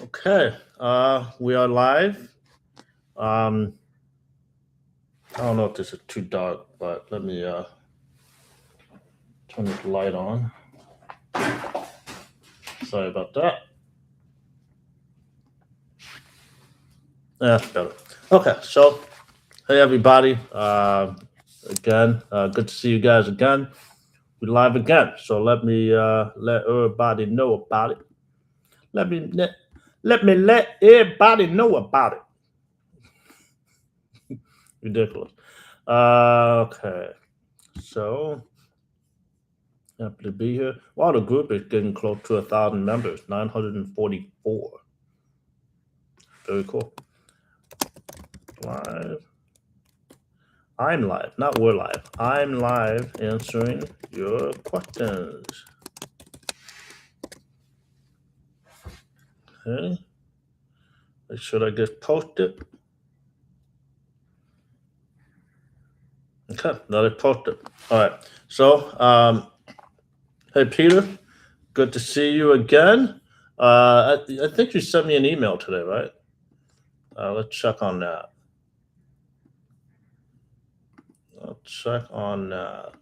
Okay, we are live. Um, I don't know if this is too dark, but let me turn this light on. Sorry about that. That's better. Okay, so hey everybody. Again, good to see you guys again. We're live again. So let me let everybody know about it. Let me let everybody know about it. Ridiculous. Okay, so happy to be here. Wow, the group is getting close to 1,000 members, 944. Very cool. Live. I'm live, not we're live. I'm live answering your questions. Okay. Should I just post it? Okay, let it post it. All right. So, hey Peter, good to see you again. I think you sent me an email today, right? Let's check on that. Let's check on that.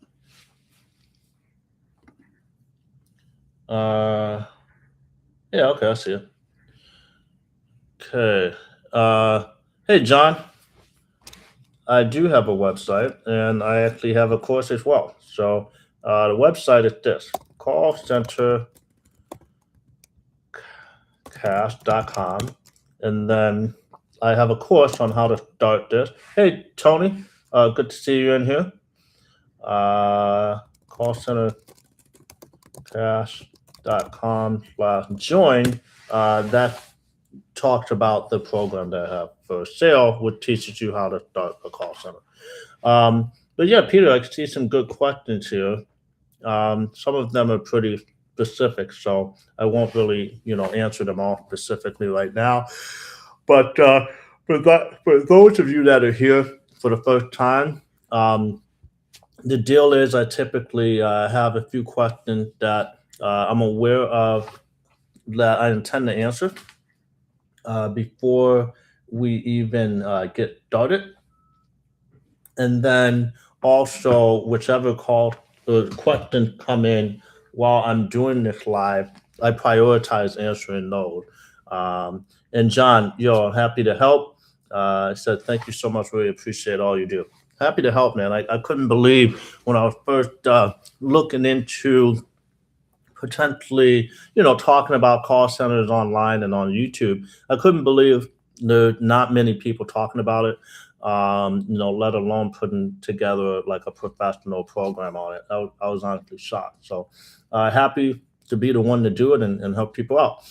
Yeah, okay, I see it. Okay. Hey, John, I do have a website and I actually have a course as well. So the website is this callcentercast.com. And then I have a course on how to start this. Hey, Tony, good to see you in here. Callcentercast.com/join. That talks about the program that I have for sale, which teaches you how to start a call center. But yeah, Peter, I see some good questions here. Some of them are pretty specific, so I won't really, answer them all specifically right now. But for those of you that are here for the first time, the deal is I typically have a few questions that I'm aware of that I intend to answer before we even get started. And then also, whichever call questions come in while I'm doing this live, I prioritize answering those. And John, I'm happy to help. I said, thank you so much. Really appreciate all you do. Happy to help, man. I couldn't believe when I was first looking into potentially, talking about call centers online and on YouTube. I couldn't believe there are not many people talking about it. Let alone putting together like a professional program on it. I was honestly shocked. So happy to be the one to do it and help people out.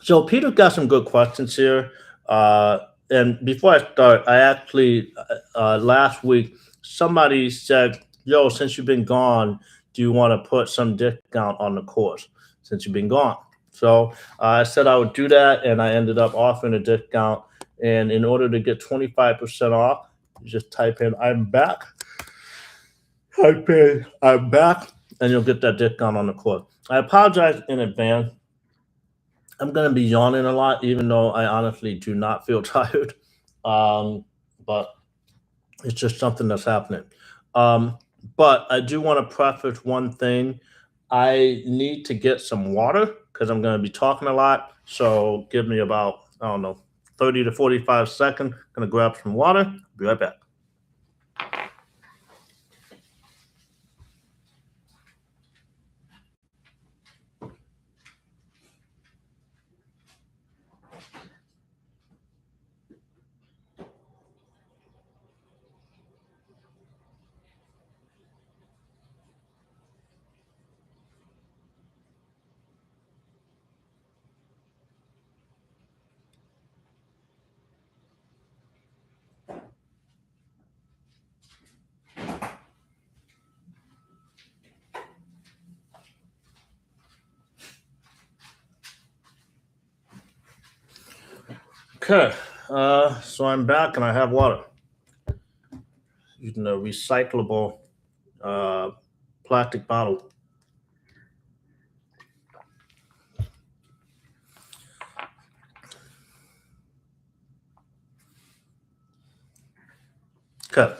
So Peter got some good questions here. And before I start, I actually last week somebody said, "Yo, since you've been gone, do you want to put some discount on the course since you've been gone?" So I said I would do that, and I ended up offering a discount. And in order to get 25% off, you just type in "I'm back," type in "I'm back," and you'll get that discount on the course. I apologize in advance. I'm going to be yawning a lot, even though I honestly do not feel tired. But it's just something that's happening. Um, but I do want to preface one thing. I need to get some water because I'm going to be talking a lot. So give me about, I don't know, 30 to 45 seconds. Going to grab some water. Be right back. Okay. So I'm back and I have water using a recyclable uh, plastic bottle. Okay.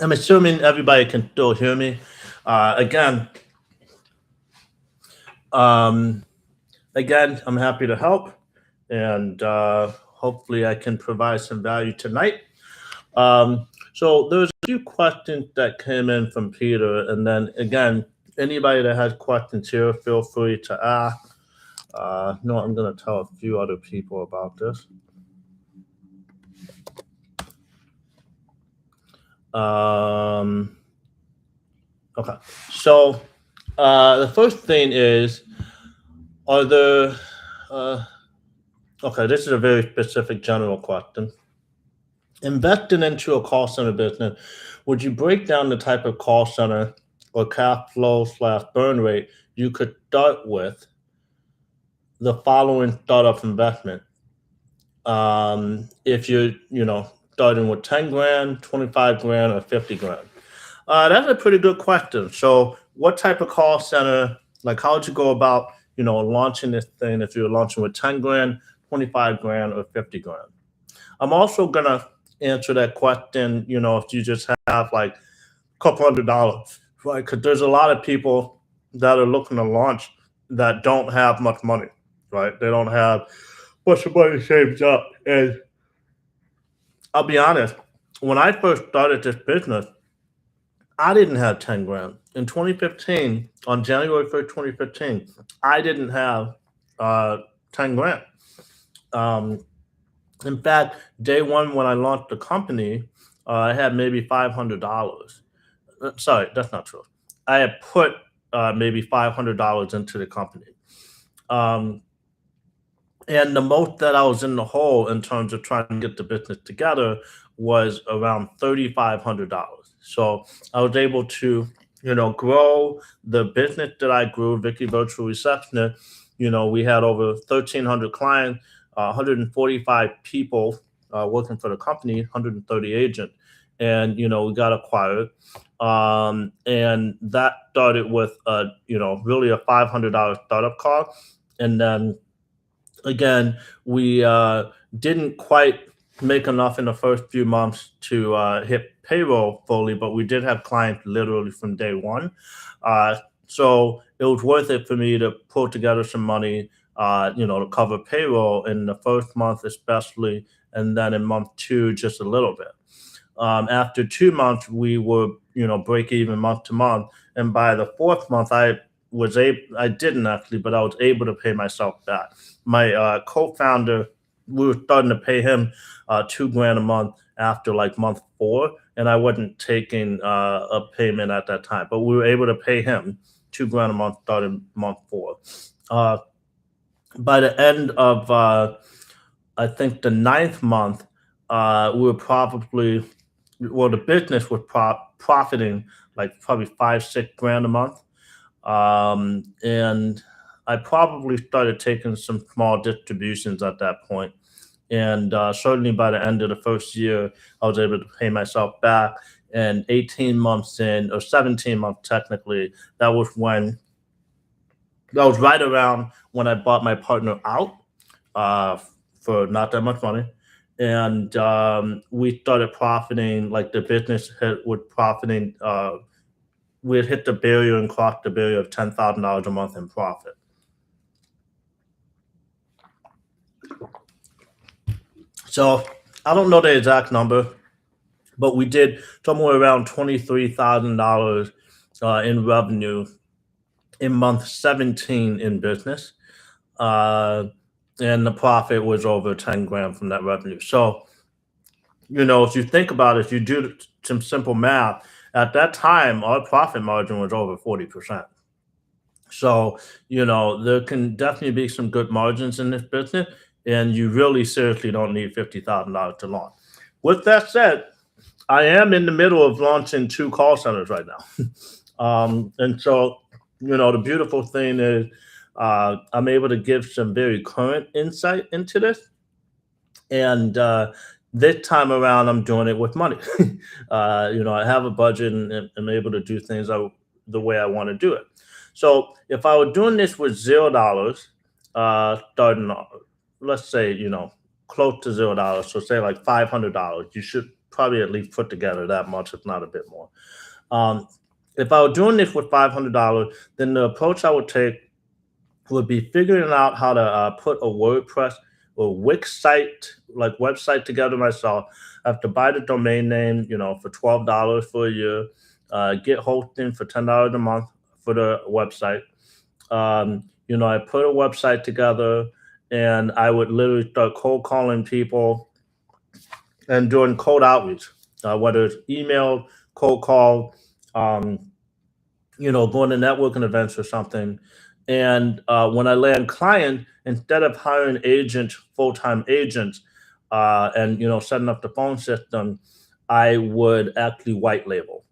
I'm assuming everybody can still hear me. Again, um, I'm happy to help, and hopefully I can provide some value tonight. So there's a few questions that came in from Peter, and then again, anybody that has questions here, feel free to ask. No, I'm going to tell a few other people about this. Okay, so the first thing is, are there? Okay, this is a very specific general question. Investing into a call center business, would you break down the type of call center or cash flow / burn rate you could start with the following startup investment? If you're starting with 10 grand, 25 grand, or 50 grand. That's a pretty good question. So what type of call center, like how would you go about, launching this thing if you're launching with 10 grand, 25 grand, or 50 grand? I'm also going to answer that question, if you just have like a couple $100, right? Because there's a lot of people that are looking to launch that don't have much money, right? They don't have much money saved up. And I'll be honest, when I first started this business, I didn't have 10 grand. In 2015, on January 1st, 2015, I didn't have 10 grand. In fact, day one when I launched the company, I had maybe $500. Sorry, that's not true. I had put maybe $500 into the company. Um, and the most that I was in the hole in terms of trying to get the business together was around $3,500. So I was able to, grow the business that I grew, Vicky Virtual Receptionist. We had over 1,300 clients, 145 people working for the company, 130 agents, and we got acquired. And that started with really a $500 startup cost, and then again, we didn't quite make enough in the first few months to hit payroll fully, but we did have clients literally from day one. So it was worth it for me to pull together some money, to cover payroll in the first month, especially, and then in month two, just a little bit. After 2 months, we were, break even month to month, and by the fourth month, I didn't actually, but I was able to pay myself back. My co-founder, we were starting to pay him 2 grand a month after like month 4, and I wasn't taking a payment at that time, but we were able to pay him 2 grand a month starting month 4. By the end of I think the 9th month, we were probably, the business was profiting like probably 5-6 grand a month. And I probably started taking some small distributions at that point. And certainly by the end of the first year, I was able to pay myself back. And 18 months in, or 17 months technically, that was right around when I bought my partner out for not that much money. And we started profiting, like the business was profiting. We had hit the barrier and crossed the barrier of $10,000 a month in profit. So I don't know the exact number, but we did somewhere around $23,000 in revenue in month 17 in business. And the profit was over 10 grand from that revenue. So, if you think about it, if you do some simple math, at that time, our profit margin was over 40%. So, there can definitely be some good margins in this business, and you really seriously don't need $50,000 to launch. With that said, I am in the middle of launching 2 call centers right now. And so, the beautiful thing is I'm able to give some very current insight into this. And this time around, I'm doing it with money. I have a budget and I'm able to do things the way I want to do it. So if I were doing this with $0, starting off, let's say, close to $0, so say like $500, you should probably at least put together that much, if not a bit more. Um, if I were doing this with $500, then the approach I would take would be figuring out how to put a WordPress or Wix site, like website together myself. I have to buy the domain name, for $12 for a year, get hosting for $10 a month for the website. I put a website together and I would literally start cold calling people and doing cold outreach, whether it's email, cold call, um, going to networking events or something. And when I land client, instead of hiring agents, full-time agents, and setting up the phone system, I would actually white label.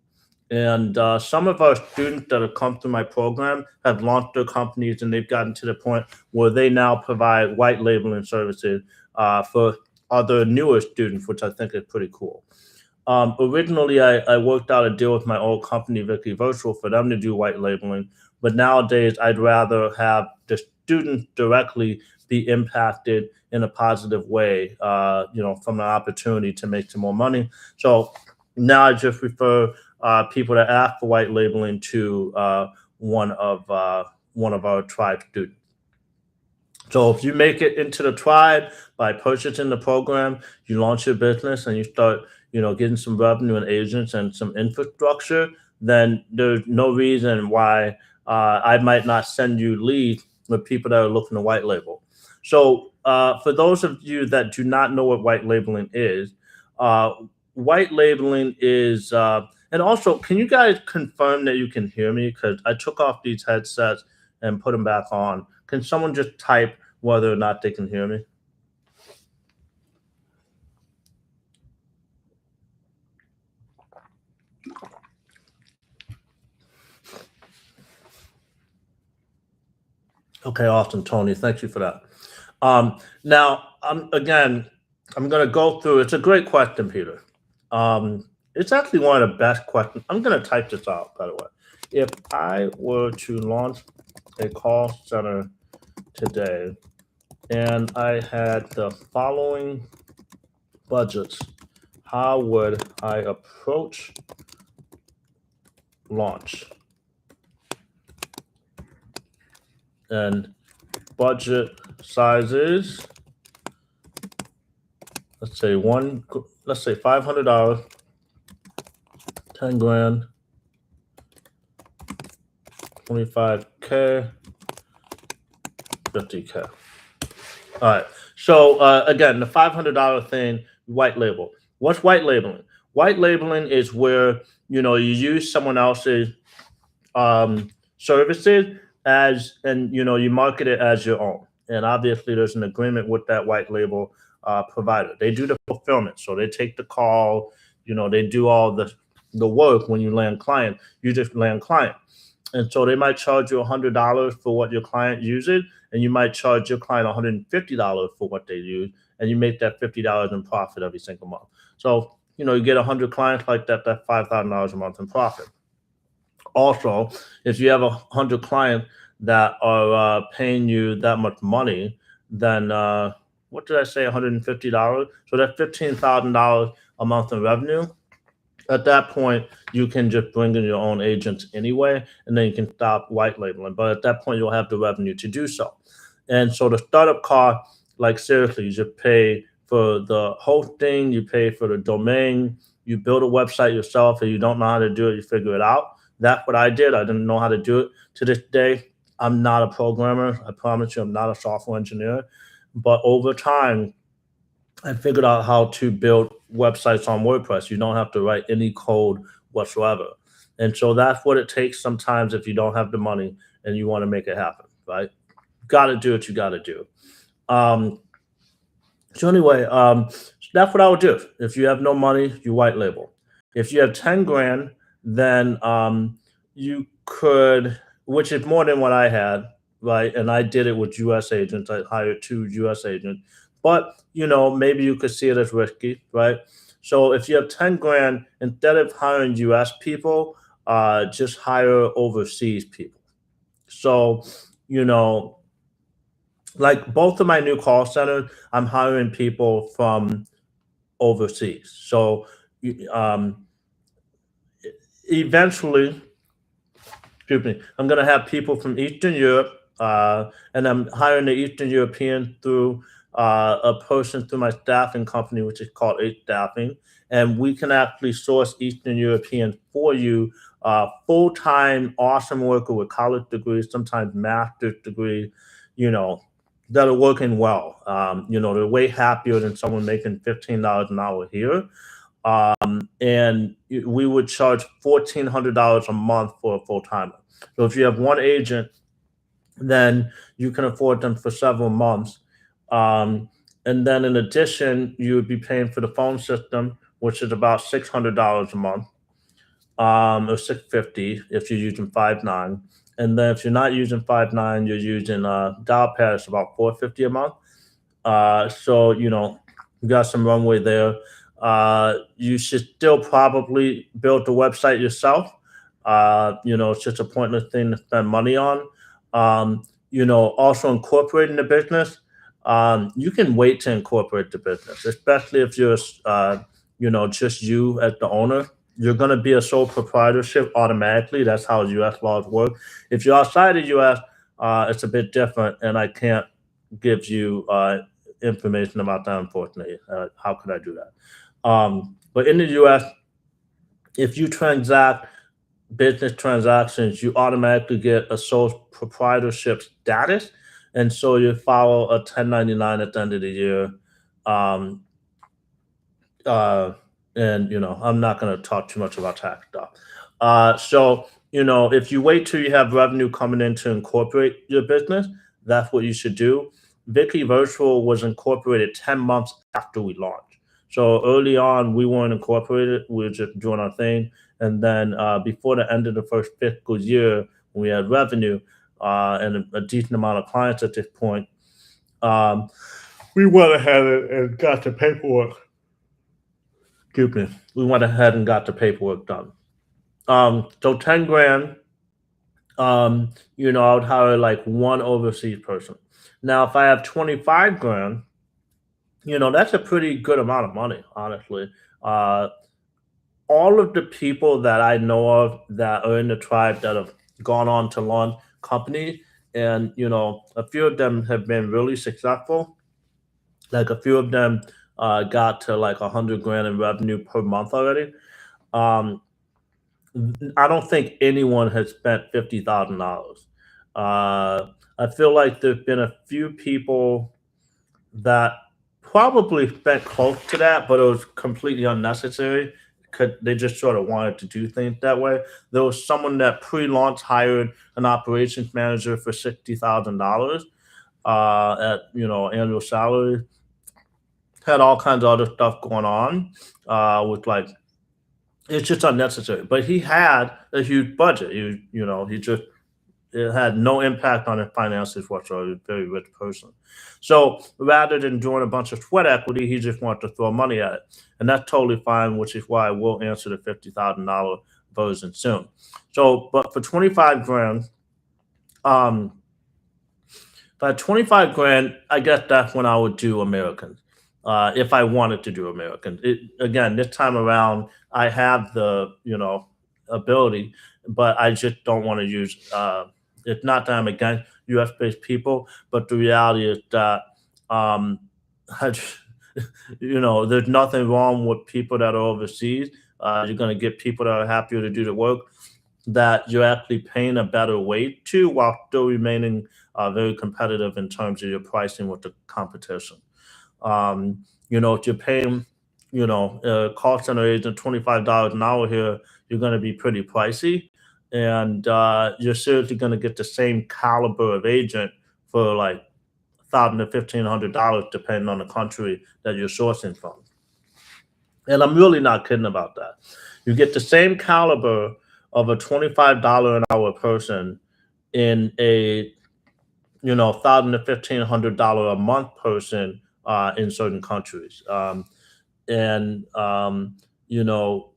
And some of our students that have come through my program have launched their companies, and they've gotten to the point where they now provide white labeling services for other newer students, which I think is pretty cool. Originally, I worked out a deal with my old company, Vicky Virtual, for them to do white labeling. But nowadays, I'd rather have the students directly be impacted in a positive way, from an opportunity to make some more money. So now I just refer people that ask for white labeling to one of our tribe students. So if you make it into the tribe by purchasing the program, you launch your business and you start, getting some revenue and agents and some infrastructure, then there's no reason why I might not send you leads with people that are looking to white label. So for those of you that do not know what white labeling is, uh, white labeling is, and also, can you guys confirm that you can hear me? Because I took off these headsets and put them back on. Can someone just type whether or not they can hear me? Okay, awesome, Tony. Thank you for that. Now, I'm going to go through. It's a great question, Peter. It's actually one of the best questions. I'm going to type this out, by the way. If I were to launch a call center today and I had the following budgets, how would I approach launch? And budget sizes, let's say $500, 10 grand, 25K, 50K. All right. So again, the $500 thing, white label. What's white labeling? White labeling is where you use someone else's services and you market it as your own. And obviously, there's an agreement with that white label provider. They do the fulfillment, so they take the call. They do all the work. When you land client, you just land client. And so they might charge you $100 for what your client uses, and you might charge your client $150 for what they use, and you make that $50 in profit every single month. So you get 100 clients like that. That's $5,000 a month in profit. Also, if you have 100 clients that are paying you that much money, then what did I say? $150. So that's $15,000 a month in revenue. At that point, you can just bring in your own agents anyway, and then you can stop white labeling. But at that point, you'll have the revenue to do so. And so the startup cost, like seriously, you just pay for the hosting, you pay for the domain, you build a website yourself, and you don't know how to do it, you figure it out. That's what I did. I didn't know how to do it. To this day, I'm not a programmer. I promise you, I'm not a software engineer. But over time, I figured out how to build websites on WordPress. You don't have to write any code whatsoever. And so that's what it takes sometimes if you don't have the money and you want to make it happen, right? Got to do what you got to do. So anyway, that's what I would do. If you have no money, you white label. If you have 10 grand, then you could, which is more than what I had, right? And I did it with US agents. I hired 2 US agents. But maybe you could see it as risky, right? So if you have 10 grand, instead of hiring US people, just hire overseas people. So, like both of my new call centers, I'm hiring people from overseas. So, um, eventually, excuse me, I'm going to have people from Eastern Europe, and I'm hiring the Eastern European through a person through my staffing company, which is called Eight Staffing, and we can actually source Eastern Europeans for you, full time, awesome worker with college degrees, sometimes master's degree, you know, that are working well. They're way happier than someone making $15 an hour here, and we would charge $1,400 a month for a full timer. So if you have one agent, then you can afford them for several months. Um, and then in addition, you would be paying for the phone system, which is about $600 a month, or 650 if you're using 5.9. And then if you're not using 5.9, you're using dial pad, it's about 450 a month. So you got some runway there. You should still probably build the website yourself. It's just a pointless thing to spend money on. Also incorporating the business. You can wait to incorporate the business, especially if you're, just you as the owner. You're going to be a sole proprietorship automatically. That's how U.S. laws work. If you're outside the U.S., it's a bit different, and I can't give you information about that, unfortunately. How could I do that? But in the US, if you transact business transactions, you automatically get a sole proprietorship status. And so you follow a 1099 at the end of the year. Um, uh, and I'm not going to talk too much about tax stuff. If you wait till you have revenue coming in to incorporate your business, that's what you should do. Vicky Virtual was incorporated 10 months after we launched. So early on, we weren't incorporated. We were just doing our thing. And then before the end of the first fiscal year, when we had revenue and a decent amount of clients at this point, um, we went ahead and got the paperwork. Excuse me. We went ahead and got the paperwork done. So 10 grand, I would hire like one overseas person. Now, if I have 25 grand, that's a pretty good amount of money, honestly. Uh, all of the people that I know of that are in the tribe that have gone on to launch companies, and a few of them have been really successful. Like a few of them got to like 100 grand in revenue per month already. Um, I don't think anyone has spent $50,000. I feel like there's been a few people that probably spent close to that, but it was completely unnecessary. Could they just sort of wanted to do things that way? There was someone that pre-launch hired an operations manager for $60,000 at annual salary. Had all kinds of other stuff going on with like it's just unnecessary. But he had a huge budget. He just it had no impact on his finances whatsoever. He was a very rich person. So rather than doing a bunch of sweat equity, he just wanted to throw money at it. And that's totally fine, which is why I will answer the $50,000 version soon. So, but for 25 grand, um, by 25 grand, I guess that's when I would do Americans. If I wanted to do Americans. Again, this time around, I have the, ability, but I just don't want to use it's not that I'm against US based people, but the reality is that um I there's nothing wrong with people that are overseas. You're gonna get people that are happier to do the work that you're actually paying a better wage to while still remaining very competitive in terms of your pricing with the competition. If you're paying, a call center agent $25 an hour here, you're going to be pretty pricey, and you're seriously going to get the same caliber of agent for like $1,000 to $1,500, depending on the country that you're sourcing from. And I'm really not kidding about that. You get the same caliber of a $25 an hour person in a $1,000 to $1,500 a month person in certain countries.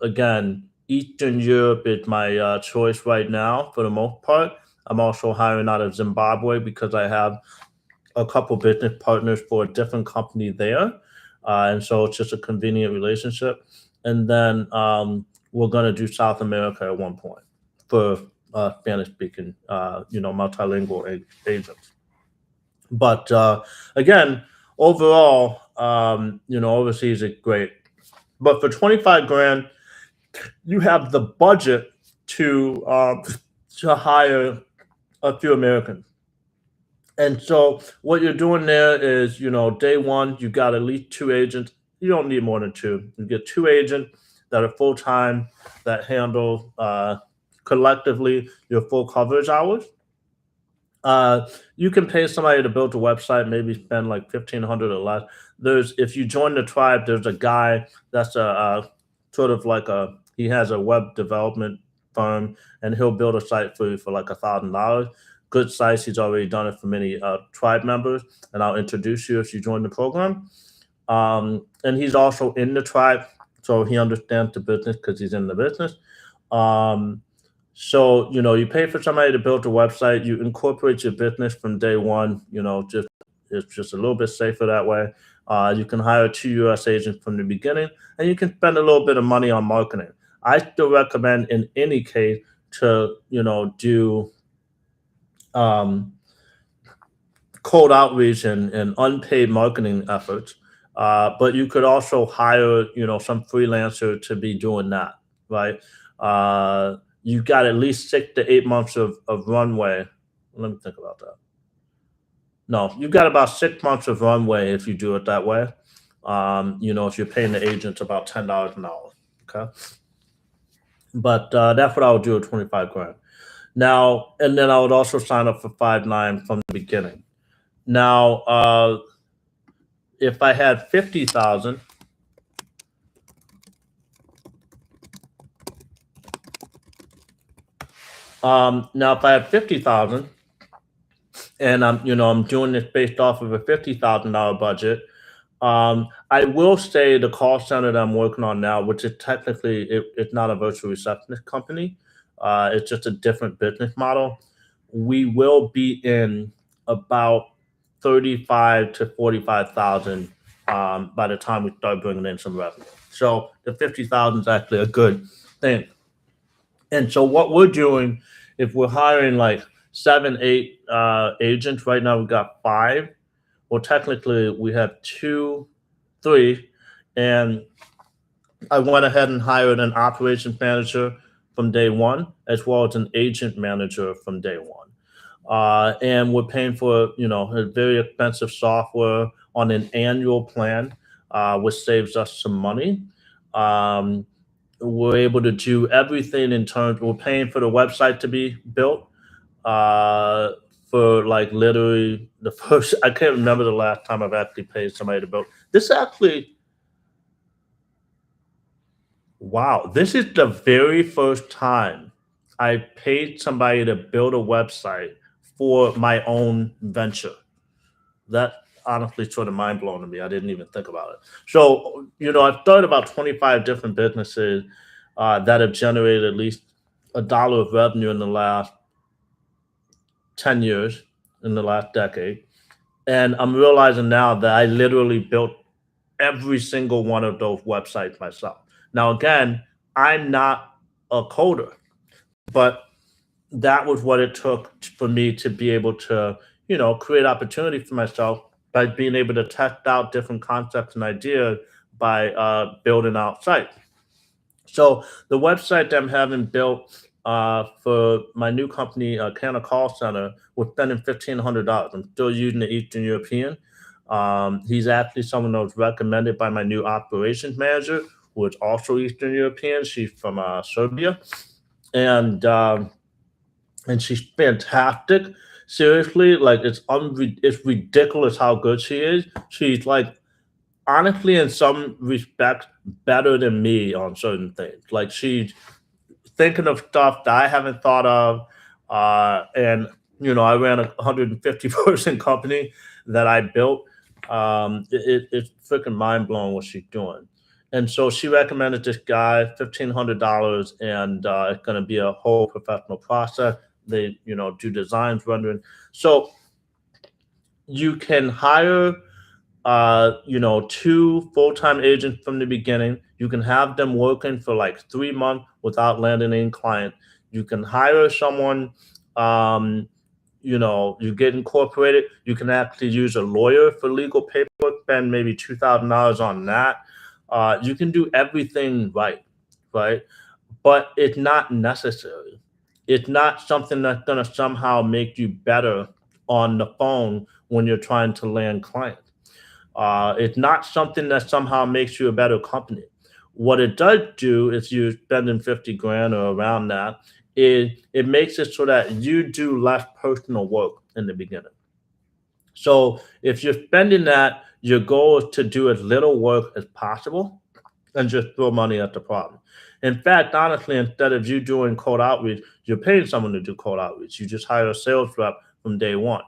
Again, Eastern Europe is my choice right now for the most part. I'm also hiring out of Zimbabwe because I have a couple business partners for a different company there. And so it's just a convenient relationship. and then we're going to do South America at one point for Spanish speaking, multilingual agents. But again, overall, overseas is great. But for 25 grand, you have the budget to hire a few Americans. And so what you're doing there is, day one, you got at least two agents. You don't need more than two. You get two agents that are full time that handle collectively your full coverage hours. You can pay somebody to build a website, maybe spend like 1,500 or less. If you join the tribe, there's a guy that's a sort of like he has a web development firm, and he'll build a site for you for like $1,000. Good sites. He's already done it for many tribe members, and I'll introduce you if you join the program. And he's also in the tribe, so he understands the business because he's in the business. So, you pay for somebody to build a website, you incorporate your business from day one, it's just a little bit safer that way. You can hire two US agents from the beginning, and you can spend a little bit of money on marketing. I still recommend in any case to, do cold outreach and unpaid marketing efforts. But you could also hire, some freelancer to be doing that, right? You got at least 6 to 8 months of runway. Let me think about that. No, you've got about 6 months of runway if you do it that way. If you're paying the agents about $10 an hour. Okay. But that's what I would do at 25 grand. Now, and then I would also sign up for 5.9 from the beginning. Now, if I had 50,000, now if I had 50,000, and I'm doing this based off of a $50,000 budget, I will say the call center that I'm working on now, which is technically it's not a virtual receptionist company, it's just a different business model. We will be in about 35 to 45,000 by the time we start bringing in some revenue. So the 50,000 is actually a good thing. And so what we're doing, if we're hiring like 7, 8 agents, right now we've got 5. Well, technically we have 2, 3, and I went ahead and hired an operations manager from day one, as well as an agent manager from day one. And we're paying for, a very expensive software on an annual plan, which saves us some money. We're able to do everything in terms. We're paying for the website to be built. For like literally the first, I can't remember the last time I've actually paid somebody to build. This actually, wow, this is the very first time I paid somebody to build a website for my own venture. That honestly sort of mind blowing to me. I didn't even think about it. So, I've started about 25 different businesses that have generated at least $1 of revenue in the last 10 years, in the last decade. And I'm realizing now that I literally built every single one of those websites myself. Now, again, I'm not a coder, but that was what it took for me to be able to, create opportunity for myself by being able to test out different concepts and ideas by building out sites. So the website that I'm having built for my new company, Canna Call Center, we're spending $1,500. I'm still using the Eastern European. He's actually someone that was recommended by my new operations manager, who is also Eastern European. She's from Serbia, and she's fantastic. Seriously, like it's ridiculous how good she is. She's like honestly, in some respects, better than me on certain things. Like she's thinking of stuff that I haven't thought of. And I ran a 150-person company that I built. It's freaking mind blowing what she's doing. And so she recommended this guy $1,500, and it's going to be a whole professional process. They, do designs, rendering. So you can hire two full-time agents from the beginning. You can have them working for like 3 months without landing any client. You can hire someone, um, you get incorporated. You can actually use a lawyer for legal paperwork, spend maybe $2,000 on that. You can do everything right, right? But it's not necessary. It's not something that's going to somehow make you better on the phone when you're trying to land clients. It's not something that somehow makes you a better company. What it does do is you spending 50 grand or around that, it makes it so that you do less personal work in the beginning. So if you're spending that, your goal is to do as little work as possible and just throw money at the problem. In fact, honestly, instead of you doing cold outreach, you're paying someone to do cold outreach. You just hire a sales rep from day one.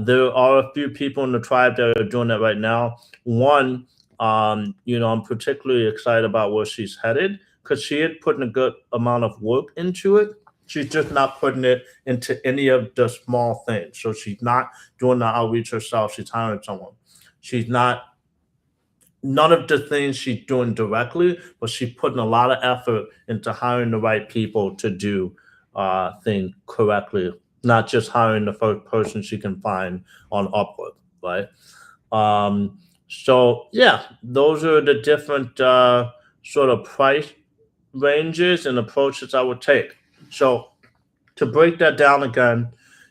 There are a few people in the tribe that are doing that right now. One, I'm particularly excited about where she's headed because she had put in a good amount of work into it. She's just not putting it into any of the small things. So she's not doing the outreach herself. She's hiring someone. She's not none of the things she's doing directly, but she's putting a lot of effort into hiring the right people to do things correctly, not just hiring the first person she can find on Upwork, right? So yeah, those are the different sort of price ranges and approaches I would take. So to break that down again,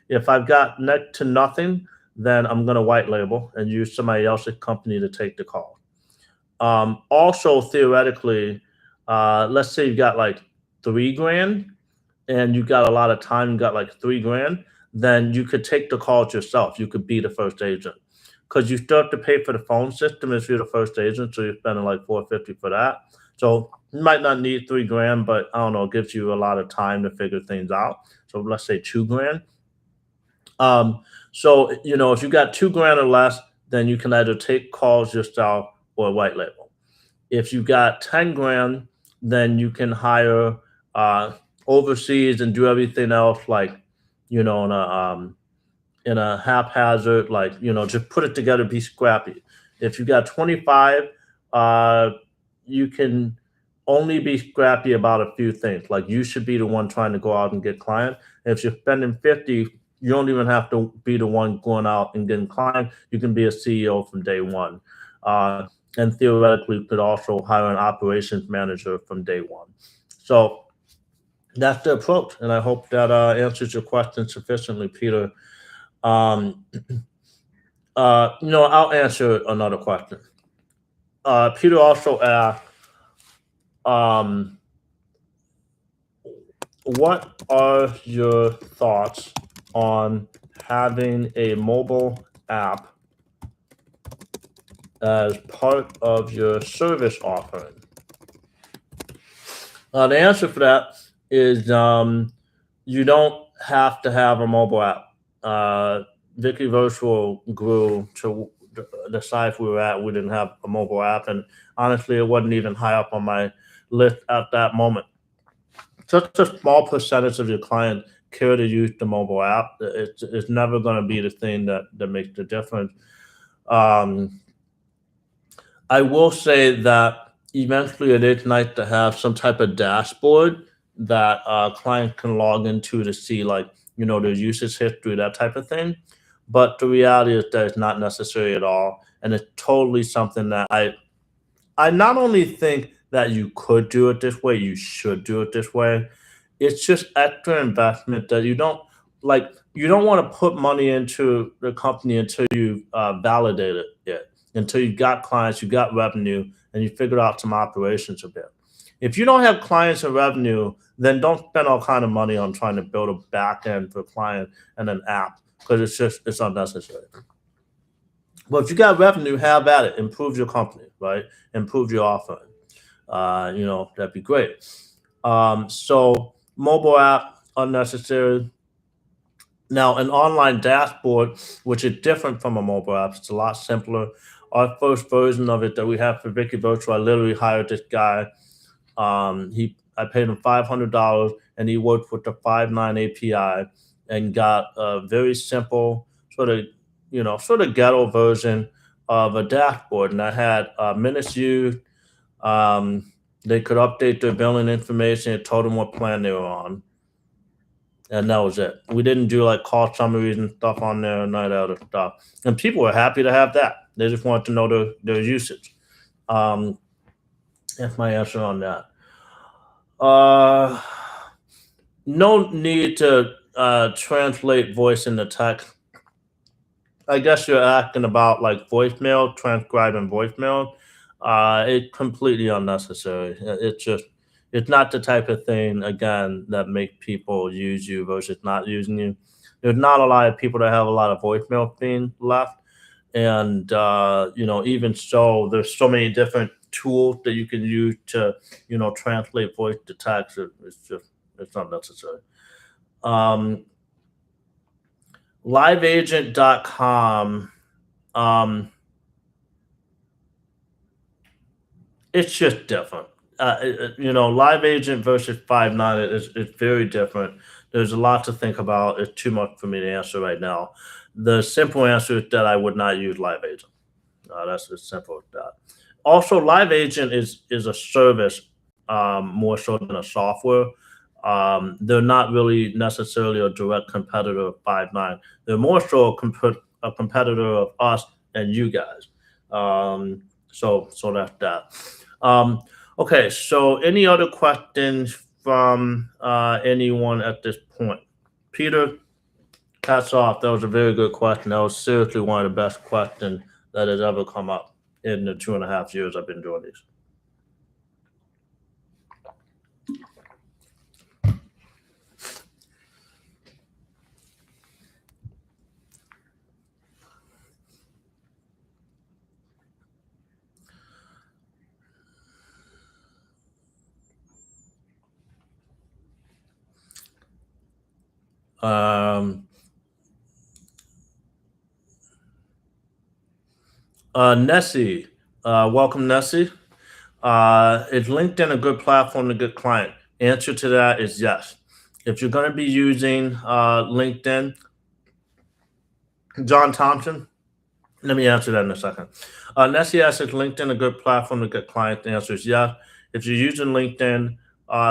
if I've got next to nothing, then I'm going to white label and use somebody else's company to take the call. Also, theoretically, let's say you got like 3 grand and you got a lot of time, you got like 3 grand, then you could take the calls yourself. You could be the first agent because you still have to pay for the phone system if you're the first agent. So you're spending like 450 for that. So you might not need 3 grand, but I don't know, it gives you a lot of time to figure things out. So let's say 2 grand. So if you got 2 grand or less, then you can either take calls yourself or white label. If you got 10 grand, then you can hire overseas and do everything else like, in a haphazard, like, just put it together, be scrappy. If you got 25, you can only be scrappy about a few things. Like you should be the one trying to go out and get clients. If you're spending 50, you don't even have to be the one going out and getting clients. You can be a CEO from day one. And theoretically, you could also hire an operations manager from day one. So that's the approach. And I hope that answers your question sufficiently, Peter. I'll answer another question. Peter also asked, what are your thoughts on having a mobile app as part of your service offering? The answer for that is you don't have to have a mobile app. Vicky Virtual grew to the size we were at. We didn't have a mobile app, and honestly, it wasn't even high up on my list at that moment. Such a small percentage of your clients care to use the mobile app. It's never going to be the thing that makes the difference. I will say that eventually it is nice to have some type of dashboard that clients can log into to see, like, their usage history, that type of thing. But the reality is that it's not necessary at all. And it's totally something that I not only think that you could do it this way, you should do it this way. It's just extra investment that you don't like. You don't want to put money into the company until you validated it, until you got clients, you got revenue, and you figured out some operations a bit. If you don't have clients and revenue, then don't spend all kind of money on trying to build a back end for a client and an app because it's unnecessary. But if you got revenue, have at it. Improve your company, right? Improve your offering. That'd be great. So mobile app, unnecessary. Now, an online dashboard, which is different from a mobile app, it's a lot simpler. Our first version of it that we have for Vicky Virtual, I literally hired this guy. I paid him $500, and he worked with the 5.9 API and got a very simple sort of ghetto version of a dashboard, and I had minutes used. Um, they could update their billing information. It told them what plan they were on, and that was it. We didn't do like call summaries and stuff on there and that other stuff. And people were happy to have that. They just wanted to know their usage. Um, that's my answer on that. Uh, no need to translate voice into text. I guess you're asking about like voicemail, transcribing voicemail. It's completely unnecessary. It's not the type of thing again that make people use you versus not using you. There's not a lot of people that have a lot of voicemail being left, and even so, there's so many different tools that you can use to translate voice to text. It's not necessary. Um, liveagent.com. Um, it's just different. Live agent versus 5.9 is very different. There's a lot to think about. It's too much for me to answer right now. The simple answer is that I would not use live agent. That's as simple as that. Also, live agent is a service more so than a software. They're not really necessarily a direct competitor of 5.9. They're more so a competitor of us and you guys. So that's that. Um, okay, so any other questions from anyone at this point? Peter, hats off. That was a very good question. That was seriously one of the best questions that has ever come up in the 2.5 years I've been doing these. Um, Nessie, welcome, Nessie. Is LinkedIn a good platform to get client? Answer to that is yes. If you're going to be using LinkedIn, John Thompson, let me answer that in a second. Nessie asks, is LinkedIn a good platform to get clients? The answer is yes. If you're using LinkedIn,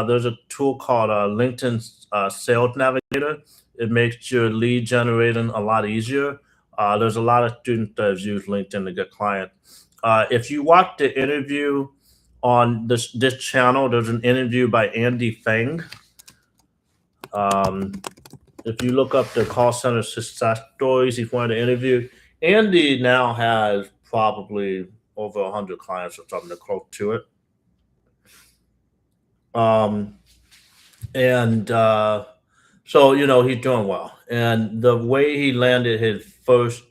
there's a tool called LinkedIn Sales Navigator. It makes your lead generating a lot easier. There's a lot of students that have used LinkedIn to get clients. If you watch the interview on this channel, there's an interview by Andy Feng. If you look up the call center success stories he's wanted to interview, Andy now has probably over 100 clients or something close to it. And so he's doing well. And the way he landed his first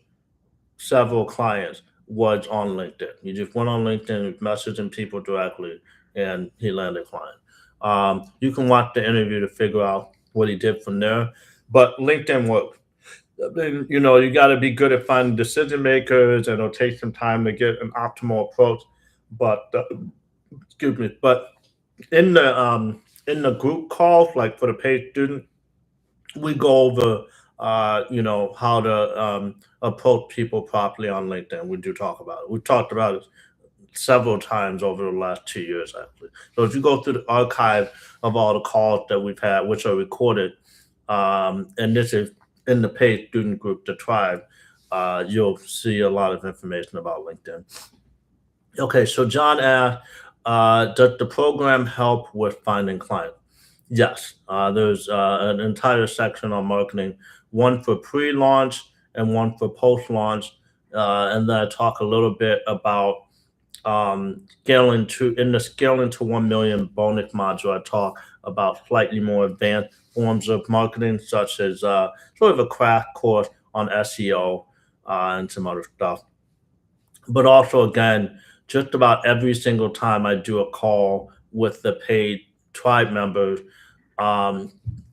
several clients was on LinkedIn. He just went on LinkedIn, messaging people directly, and he landed a client. You can watch the interview to figure out what he did from there. But LinkedIn works. You got to be good at finding decision makers, and it'll take some time to get an optimal approach. But excuse me. But in the group calls, like for the paid student, we go over how to approach people properly on LinkedIn. We do talk about it. We've talked about it several times over the last 2 years, actually. So if you go through the archive of all the calls that we've had, which are recorded, and this is in the paid student group, the tribe, you'll see a lot of information about LinkedIn. Okay, so John asked, does the program help with finding clients? Yes, there's an entire section on marketing, one for pre-launch and one for post-launch, and then I talk a little bit about scaling to 1 million bonus module. I talk about slightly more advanced forms of marketing, such as sort of a crash course on SEO and some other stuff. But also, again, just about every single time I do a call with the paid tribe members,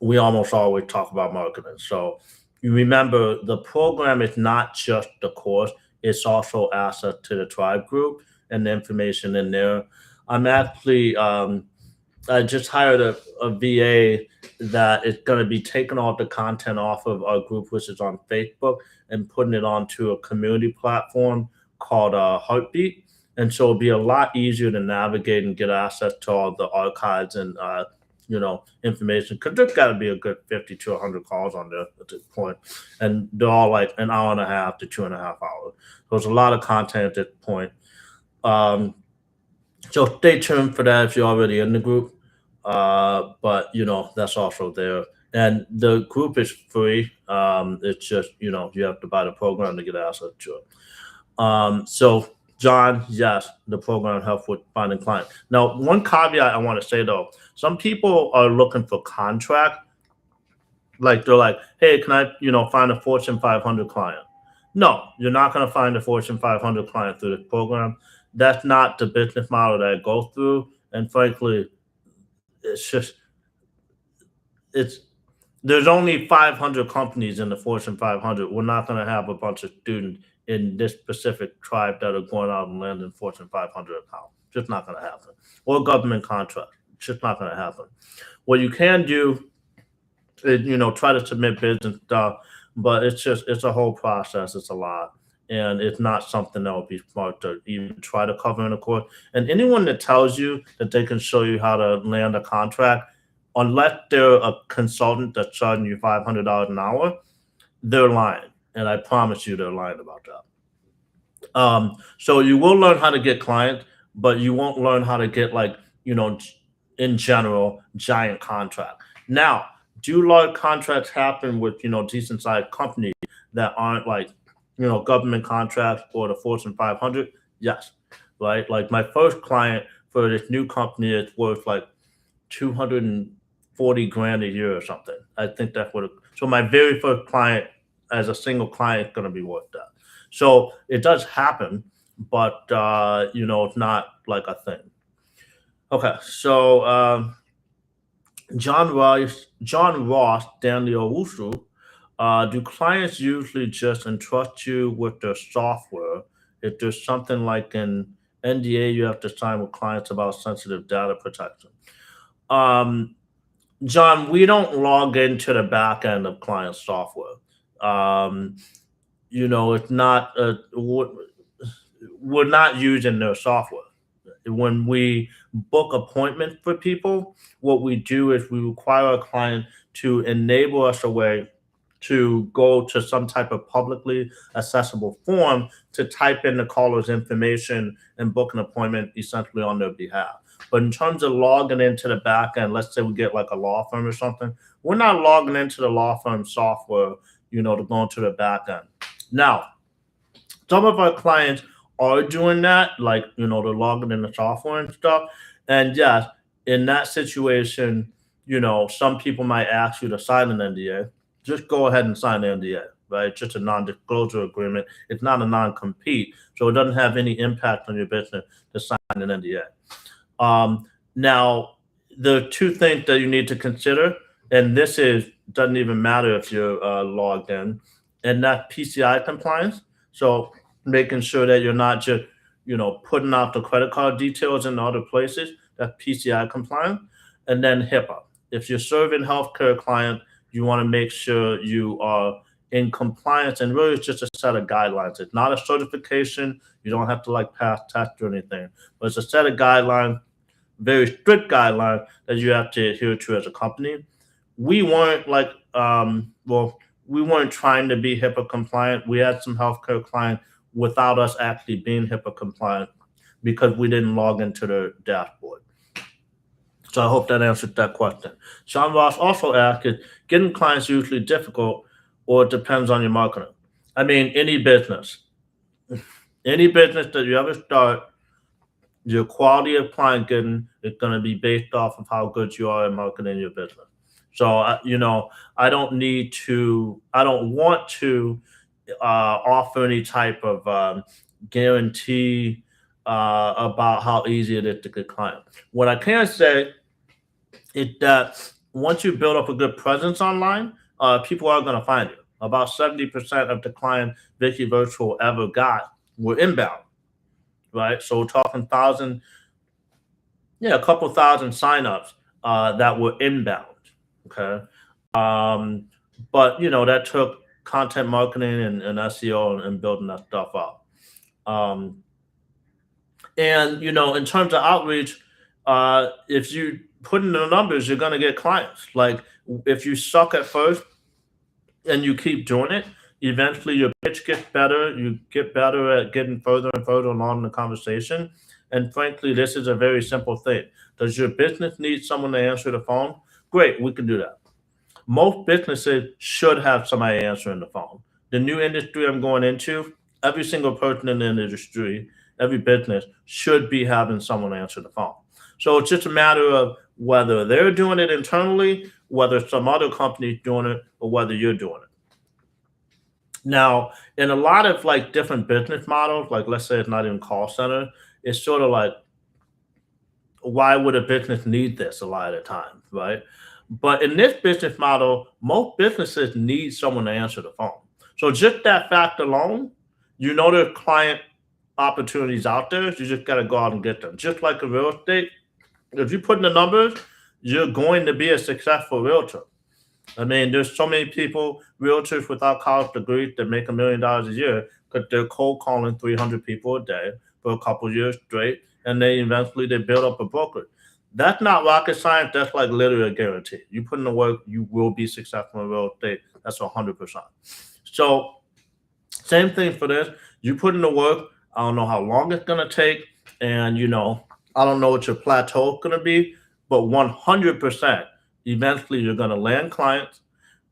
we almost always talk about marketing. So you remember the program is not just the course, it's also access to the tribe group and the information in there. I'm actually, I just hired a VA that is going to be taking all the content off of our group, which is on Facebook, and putting it onto a community platform called Heartbeat, and so it'll be a lot easier to navigate and get access to all the archives and information. Because there's got to be a good 50 to 100 calls on there at this point, and they're all like an hour and a half to 2.5 hours. So it's a lot of content at this point. Um, so stay tuned for that if you're already in the group. But that's also there, and the group is free. It's just you have to buy the program to get access to it. So John, yes, the program helps with finding clients. Now, one caveat I want to say though, some people are looking for contract. Like they're like, hey, can I, find a Fortune 500 client? No, you're not going to find a Fortune 500 client through this program. That's not the business model that I go through. And frankly, it's just, it's, there's only 500 companies in the Fortune 500. We're not going to have a bunch of students in this specific tribe that are going out and landing Fortune 500 account. Just not going to happen. Or government contract. Just not going to happen. What you can do is, try to submit bids and stuff, but it's a whole process. It's a lot. And it's not something that would be smart to even try to cover in a course. And anyone that tells you that they can show you how to land a contract, unless they're a consultant that's charging you $500 an hour, they're lying. And I promise you they're lying about that. So you will learn how to get clients, but you won't learn how to get in general, giant contract. Now, do large contracts happen with, decent sized companies that aren't government contracts or the Fortune 500? Yes. Right. Like my first client for this new company is worth like 240 grand a year or something. I think that's what so my very first client as a single client is going to be worth that. So it does happen, but it's not like a thing. Okay, so John Ross, Daniel Wusu, do clients usually just entrust you with their software? If there's something like an NDA you have to sign with clients about sensitive data protection. Um, John, we don't log into the back end of client software. Um, it's not we're not using their software. When we book appointments for people, what we do is we require a client to enable us a way to go to some type of publicly accessible form to type in the caller's information and book an appointment essentially on their behalf. But in terms of logging into the back end, let's say we get like a law firm or something, we're not logging into the law firm software, to go into the back end. Now, some of our clients are doing that, like, they're logging in the software and stuff. And yes, in that situation, some people might ask you to sign an NDA. Just go ahead and sign the NDA, right? Just a non-disclosure agreement. It's not a non-compete, so it doesn't have any impact on your business to sign an NDA. Now, the two things that you need to consider, and doesn't even matter if you're logged in, and that's PCI compliance. So making sure that you're not just, putting out the credit card details in other places, that's PCI compliant. And then HIPAA. If you're serving healthcare clients, you want to make sure you are in compliance, and really it's just a set of guidelines. It's not a certification. You don't have to pass tests or anything, but it's a set of guidelines, very strict guidelines that you have to adhere to as a company. We weren't we weren't trying to be HIPAA compliant. We had some healthcare clients without us actually being HIPAA compliant because we didn't log into the dashboard. So I hope that answered that question. Sean Ross also asked, is getting clients usually difficult or it depends on your marketing? I mean, any business that you ever start, your quality of client getting is going to be based off of how good you are at marketing your business. So, I don't want to offer any type of guarantee about how easy it is to get clients. What I can say is that once you build up a good presence online, people are going to find you. About 70% of the client Vicky Virtual ever got were inbound, right? So we're talking a couple thousand signups that were inbound. Okay. But that took content marketing and SEO and building that stuff up. Um, and in terms of outreach, if you put in the numbers, you're going to get clients. Like if you suck at first and you keep doing it, eventually your pitch gets better. You get better at getting further and further along in the conversation. And frankly, this is a very simple thing. Does your business need someone to answer the phone? Great, we can do that. Most businesses should have somebody answering the phone. The new industry I'm going into, every single person in the industry, every business should be having someone answer the phone. So it's just a matter of whether they're doing it internally, whether some other company's doing it, or whether you're doing it. Now, in a lot of like different business models, like let's say it's not even call center, it's sort of like why would a business need this a lot of the time, right? But in this business model, most businesses need someone to answer the phone. So just that fact alone, there's client opportunities out there. You just got to go out and get them. Just like a real estate, if you put in the numbers, you're going to be a successful realtor. I mean, there's so many people, realtors without college degrees that make $1 million a year because they're cold calling 300 people a day for a couple of years straight, and they eventually they build up a broker. That's not rocket science. That's like literally a guarantee. You put in the work, you will be successful in real estate. That's 100%. So same thing for this. You put in the work. I don't know how long it's gonna take, and I don't know what your plateau is gonna be, but 100%, eventually you're gonna land clients,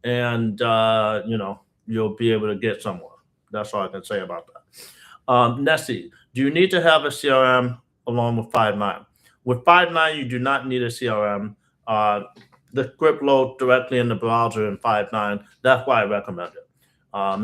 and you'll be able to get somewhere. That's all I can say about that. Nessie, do you need to have a CRM along with Five9? With Five9, you do not need a CRM. Uh, the script loads directly in the browser in Five9. That's why I recommend it.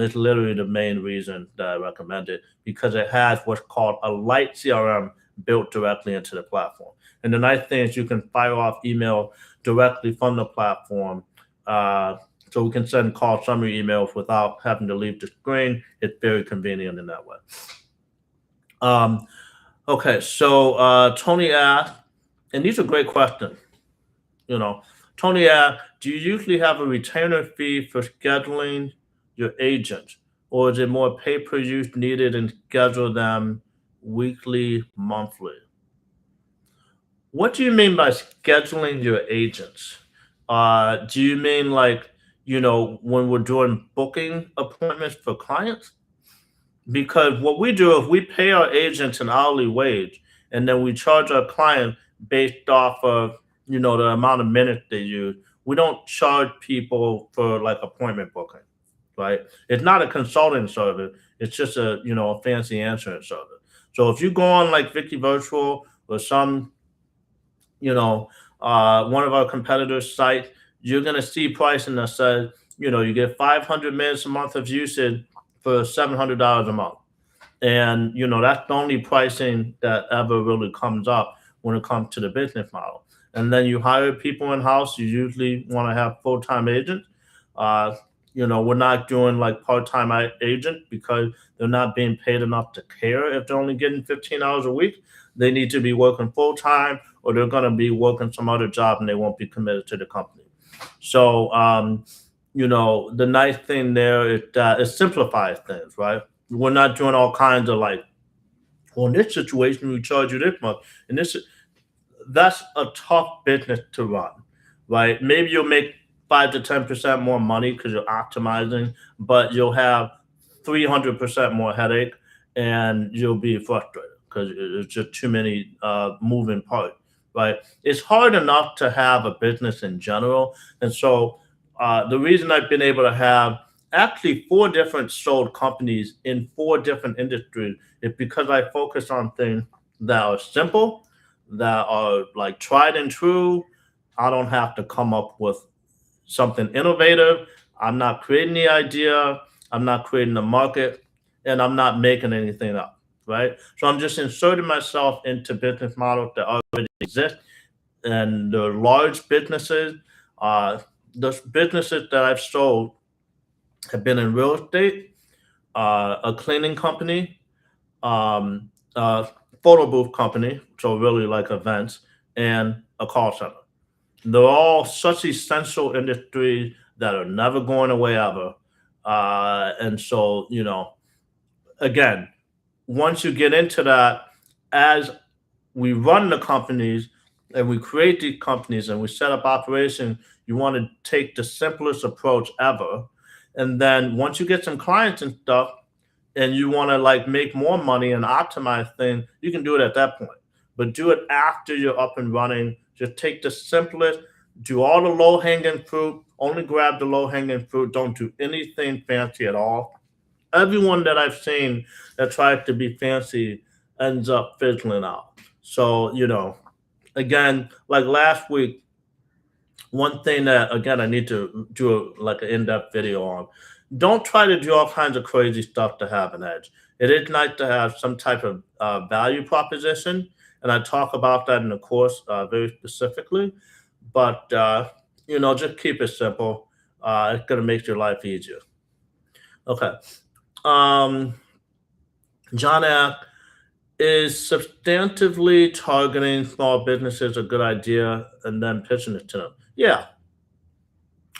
It's literally the main reason that I recommend it because it has what's called a light CRM built directly into the platform. And the nice thing is you can fire off email directly from the platform. So we can send call summary emails without having to leave the screen. It's very convenient in that way. Um, okay, so Tony asked, and these are great questions. You know, Tony asked, do you usually have a retainer fee for scheduling your agents, or is it more pay per use needed and schedule them weekly, monthly? What do you mean by scheduling your agents? Do you mean like, when we're doing booking appointments for clients? Because what we do is we pay our agents an hourly wage and then we charge our client based off of, the amount of minutes they use. We don't charge people for like appointment booking, right? It's not a consulting service. It's just a fancy answering service. So if you go on like Vicky Virtual or some one of our competitors' sites, you're going to see pricing that says, you get 500 minutes a month of usage for $700 a month. And, that's the only pricing that ever really comes up when it comes to the business model. And then you hire people in house. You usually want to have full time agents. We're not doing like part time agents because they're not being paid enough to care if they're only getting 15 hours a week. They need to be working full time or they're going to be working some other job and they won't be committed to the company. So, the nice thing there is that it simplifies things, right? We're not doing all kinds of like, well, in this situation, we charge you this much. And that's a tough business to run, right? Maybe you'll make 5 to 10% more money because you're optimizing, but you'll have 300% more headache and you'll be frustrated because it's just too many moving parts, right? It's hard enough to have a business in general. And so the reason I've been able to have actually 4 different sold companies in 4 different industries is because I focus on things that are simple, that are like tried and true. I don't have to come up with something innovative. I'm not creating the idea. I'm not creating the market, and I'm not making anything up. Right. So I'm just inserting myself into business models that already exist, and the large businesses, the businesses that I've sold have been in real estate, a cleaning company, a photo booth company, so really like events, and a call center. They're all such essential industries that are never going away ever. And so, again, once you get into that, as we run the companies and we create these companies and we set up operation, you want to take the simplest approach ever. And then once you get some clients and stuff, and you want to like make more money and optimize things, you can do it at that point. But do it after you're up and running. Just take the simplest, do all the low hanging fruit, only grab the low hanging fruit. Don't do anything fancy at all. Everyone that I've seen that tries to be fancy ends up fizzling out. So, again, like last week, one thing that again I need to do like an in-depth video on. Don't try to do all kinds of crazy stuff to have an edge. It is nice to have some type of value proposition, and I talk about that in the course very specifically. But just keep it simple. It's gonna make your life easier. Okay. Um, John asked, is substantively targeting small businesses a good idea and then pitching it to them? Yeah,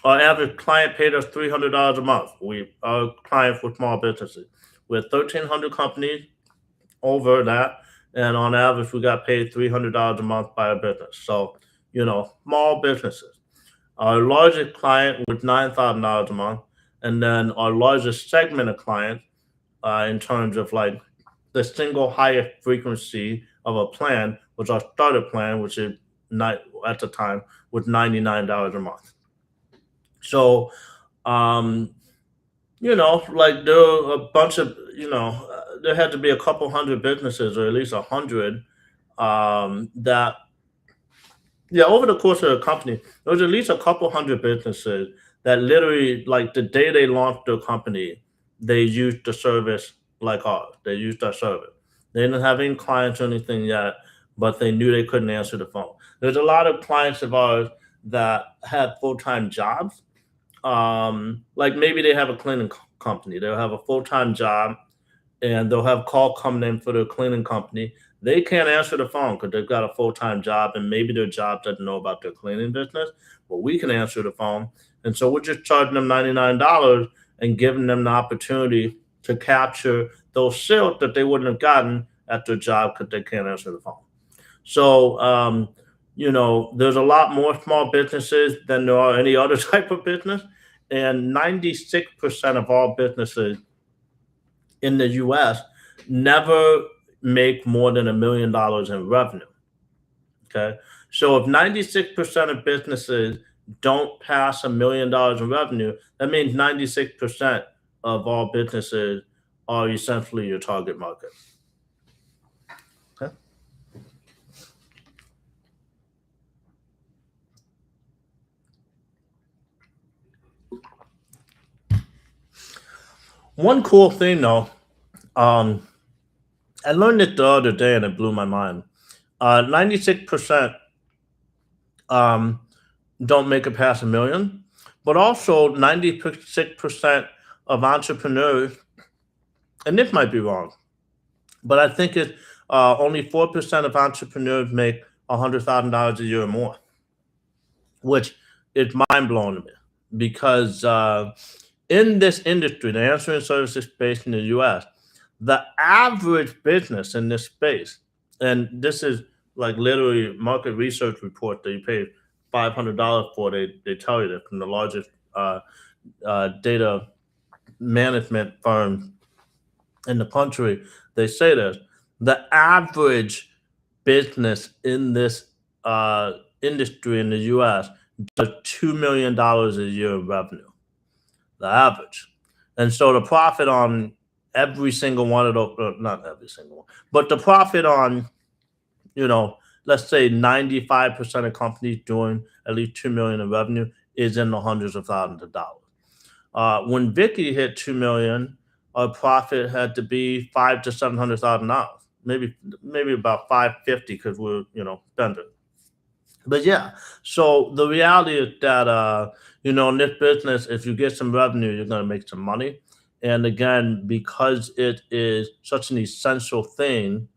our average client paid us $300 a month. We our clients were small businesses. We had 1,300 companies over that, and on average, we got paid $300 a month by a business. So, small businesses. Our largest client was $9,000 a month, and then our largest segment of clients, in terms of like the single highest frequency of a plan, was our starter plan, which is not at the time was $99 a month. So, um, like there were a bunch of, there had to be a couple hundred businesses or at least 100 that, yeah, over the course of the company, there was at least a couple hundred businesses that literally, like the day they launched their company, they used the service like ours. They used our service. They didn't have any clients or anything yet, but they knew they couldn't answer the phone. There's a lot of clients of ours that had full-time jobs, like maybe they have a cleaning company. They'll have a full-time job and they'll have call coming in for their cleaning company. They can't answer the phone because they've got a full-time job and maybe their job doesn't know about their cleaning business, but we can answer the phone. And so we're just charging them $99 and giving them the opportunity to capture those sales that they wouldn't have gotten at their job because they can't answer the phone. So, there's a lot more small businesses than there are any other type of business. And 96% of all businesses in the US never make more than $1 million in revenue. Okay. So if 96% of businesses don't pass $1 million in revenue, that means 96% of all businesses are essentially your target market. Okay. One cool thing though, um, I learned it the other day and it blew my mind. 96% um, don't make it past a million, but also 96% of entrepreneurs, and this might be wrong, but I think it's only 4% of entrepreneurs make $100,000 a year or more, which is mind blowing to me because in this industry, the answering services space in the US, the average business in this space, and this is like literally market research report that you pay $500 for, they tell you that from the largest data management firm in the country, they say this: the average business in this industry in the US does $2 million a year of revenue, the average. And so the profit on every single one of those, not every single one, but the profit on, you know, let's say 95% of companies doing at least 2 million in revenue is in the hundreds of thousands of dollars. When Vicky hit 2 million, our profit had to be five to $700,000, maybe about 550 because we're spending. But yeah, so the reality is that in this business, if you get some revenue, you're going to make some money. And again, because it is such an essential thing,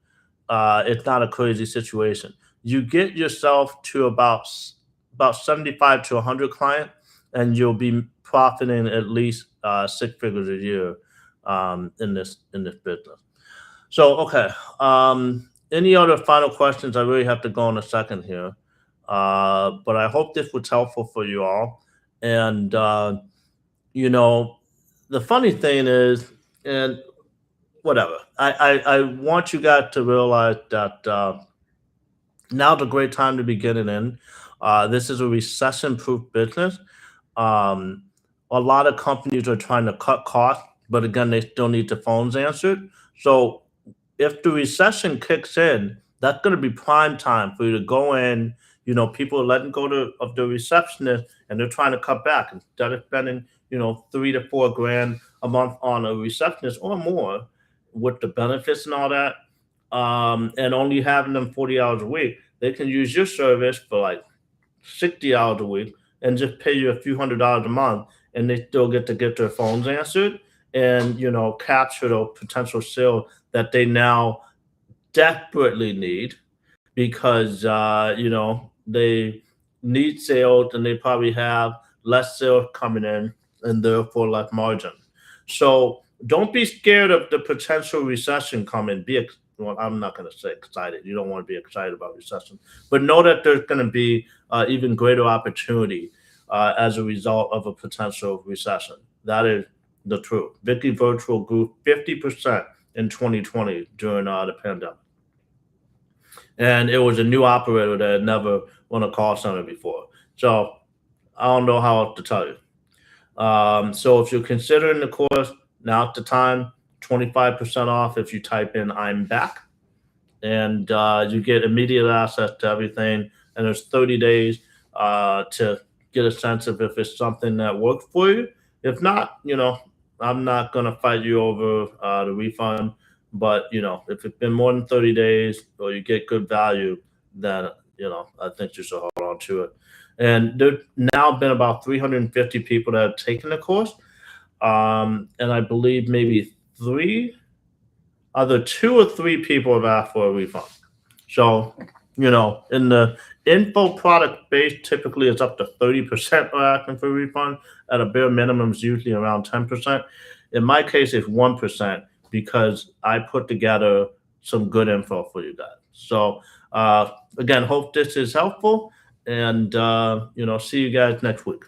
it's not a crazy situation. You get yourself to about 75 to 100 clients, and you'll be profiting at least six figures a year in this business. So, okay. Any other final questions? I really have to go in a second here. But I hope this was helpful for you all. And, you know, the funny thing is, and whatever, I want you guys to realize that now's a great time to be getting in. This is a recession proof business. Um, a lot of companies are trying to cut costs, but again, they still need the phones answered. So if the recession kicks in, that's going to be prime time for you to go in. People are letting go of the receptionist and they're trying to cut back instead of spending, 3 to 4 grand a month on a receptionist or more with the benefits and all that, and only having them 40 hours a week. They can use your service for like 60 hours a week and just pay you a few $100s a month, and they still get to get their phones answered and capture the potential sale that they now desperately need because they need sales and they probably have less sales coming in and therefore less margin. So don't be scared of the potential recession coming. Well, I'm not going to say excited. You don't want to be excited about recession, but know that there's going to be even greater opportunity as a result of a potential recession. That is the truth. Vicky Virtual grew 50% in 2020 during the pandemic, and it was a new operator that had never run a call center before. So I don't know how else to tell you. So if you're considering the course, now at the time, 25% off if you type in "I'm back," and you get immediate access to everything. And there's 30 days to get a sense of if it's something that works for you. If not, I'm not gonna fight you over the refund. But if it's been more than 30 days or you get good value, then I think you should hold on to it. And there's now been about 350 people that have taken the course, and I believe maybe either 2 or 3 people have asked for a refund. So, in the info product base, typically it's up to 30% are asking for a refund. At a bare minimum, it's usually around 10%. In my case, it's 1% because I put together some good info for you guys. So, again, hope this is helpful and, see you guys next week.